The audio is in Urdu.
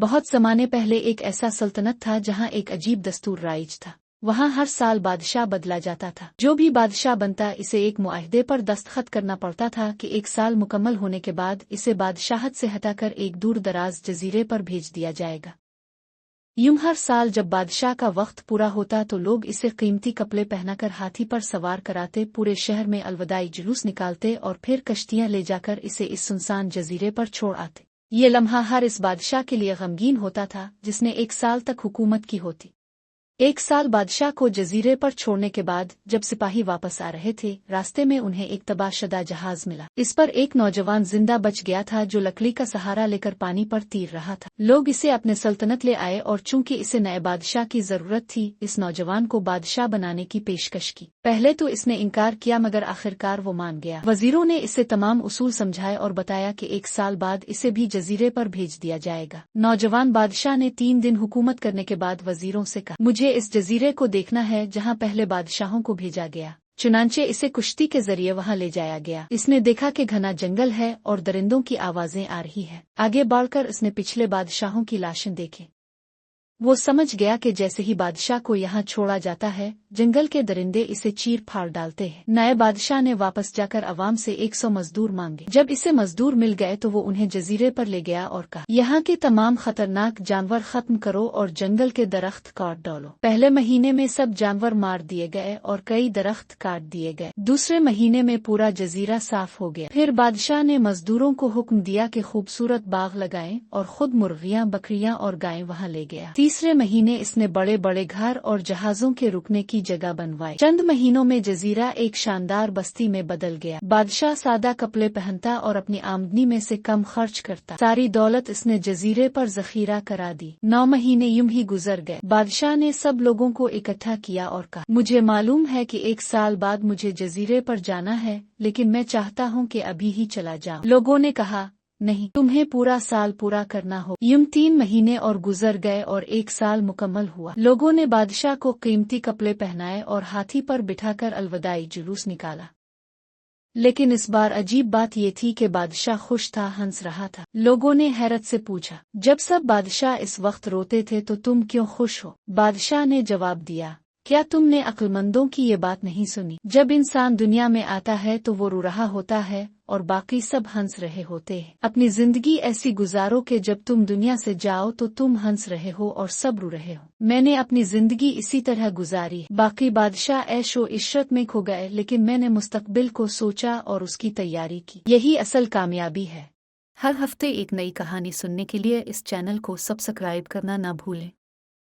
بہت زمانے پہلے ایک ایسا سلطنت تھا جہاں ایک عجیب دستور رائج تھا۔ وہاں ہر سال بادشاہ بدلا جاتا تھا۔ جو بھی بادشاہ بنتا اسے ایک معاہدے پر دستخط کرنا پڑتا تھا کہ 1 سال مکمل ہونے کے بعد اسے بادشاہت سے ہٹا کر ایک دور دراز جزیرے پر بھیج دیا جائے گا۔ یوں ہر سال جب بادشاہ کا وقت پورا ہوتا تو لوگ اسے قیمتی کپڑے پہنا کر ہاتھی پر سوار کراتے، پورے شہر میں الوداعی جلوس نکالتے اور پھر کشتیاں لے جا کر اسے اس سنسان جزیرے پر چھوڑ آتے۔ یہ لمحہ ہر اس بادشاہ کے لیے غمگین ہوتا تھا جس نے 1 سال تک حکومت کی ہوتی۔ 1 سال بادشاہ کو جزیرے پر چھوڑنے کے بعد جب سپاہی واپس آ رہے تھے، راستے میں انہیں ایک تباہ شدہ جہاز ملا۔ اس پر ایک نوجوان زندہ بچ گیا تھا جو لکڑی کا سہارا لے کر پانی پر تیر رہا تھا۔ لوگ اسے اپنے سلطنت لے آئے اور چونکہ اسے نئے بادشاہ کی ضرورت تھی، اس نوجوان کو بادشاہ بنانے کی پیشکش کی۔ پہلے تو اس نے انکار کیا مگر آخرکار وہ مان گیا۔ وزیروں نے اسے تمام اصول سمجھائے اور بتایا کہ 1 سال بعد اسے بھی جزیرے پر بھیج دیا جائے گا۔ نوجوان بادشاہ نے 3 دن حکومت کرنے کے بعد وزیروں سے کہا، مجھے اس جزیرے کو دیکھنا ہے جہاں پہلے بادشاہوں کو بھیجا گیا۔ چنانچہ اسے کشتی کے ذریعے وہاں لے جایا گیا۔ اس نے دیکھا کہ گھنا جنگل ہے اور درندوں کی آوازیں آ رہی ہے۔ آگے بڑھ کر اس نے پچھلے بادشاہوں کی لاشیں دیکھیں۔ وہ سمجھ گیا کہ جیسے ہی بادشاہ کو یہاں چھوڑا جاتا ہے، جنگل کے درندے اسے چیر پھاڑ ڈالتے ہیں۔ نئے بادشاہ نے واپس جا کر عوام سے 100 مزدور مانگے۔ جب اسے مزدور مل گئے تو وہ انہیں جزیرے پر لے گیا اور کہا، یہاں کے تمام خطرناک جانور ختم کرو اور جنگل کے درخت کاٹ ڈالو۔ پہلے مہینے میں سب جانور مار دیے گئے اور کئی درخت کاٹ دیے گئے۔ دوسرے مہینے میں پورا جزیرہ صاف ہو گیا۔ پھر بادشاہ نے مزدوروں کو حکم دیا کہ خوبصورت باغ لگائیں اور خود مرغیاں، بکریاں اور گائیں وہاں لے گیا۔ تیسرے مہینے اس نے بڑے بڑے گھر اور جہازوں کے رکنے کی جگہ بنوائی۔ چند مہینوں میں جزیرہ ایک شاندار بستی میں بدل گیا۔ بادشاہ سادہ کپڑے پہنتا اور اپنی آمدنی میں سے کم خرچ کرتا۔ ساری دولت اس نے جزیرے پر ذخیرہ کرا دی۔ 9 مہینے یوں ہی گزر گئے۔ بادشاہ نے سب لوگوں کو اکٹھا کیا اور کہا، مجھے معلوم ہے کہ 1 سال بعد مجھے جزیرے پر جانا ہے، لیکن میں چاہتا ہوں کہ ابھی ہی چلا جاؤں۔ لوگوں نے کہا، نہیں، تمہیں پورا سال پورا کرنا ہو۔ یوں 3 مہینے اور گزر گئے اور 1 سال مکمل ہوا۔ لوگوں نے بادشاہ کو قیمتی کپڑے پہنائے اور ہاتھی پر بٹھا کر الوداعی جلوس نکالا۔ لیکن اس بار عجیب بات یہ تھی کہ بادشاہ خوش تھا، ہنس رہا تھا۔ لوگوں نے حیرت سے پوچھا، جب سب بادشاہ اس وقت روتے تھے تو تم کیوں خوش ہو؟ بادشاہ نے جواب دیا، کیا تم نے عقل مندوں کی یہ بات نہیں سنی؟ جب انسان دنیا میں آتا ہے تو وہ رو رہا ہوتا ہے اور باقی سب ہنس رہے ہوتے ہیں۔ اپنی زندگی ایسی گزارو کہ جب تم دنیا سے جاؤ تو تم ہنس رہے ہو اور سب رو رہے ہو۔ میں نے اپنی زندگی اسی طرح گزاری ہے۔ باقی بادشاہ عیش و عشرت میں کھو گئے، لیکن میں نے مستقبل کو سوچا اور اس کی تیاری کی۔ یہی اصل کامیابی ہے۔ ہر ہفتے ایک نئی کہانی سننے کے لیے اس چینل کو سبسکرائب کرنا نہ بھولیں۔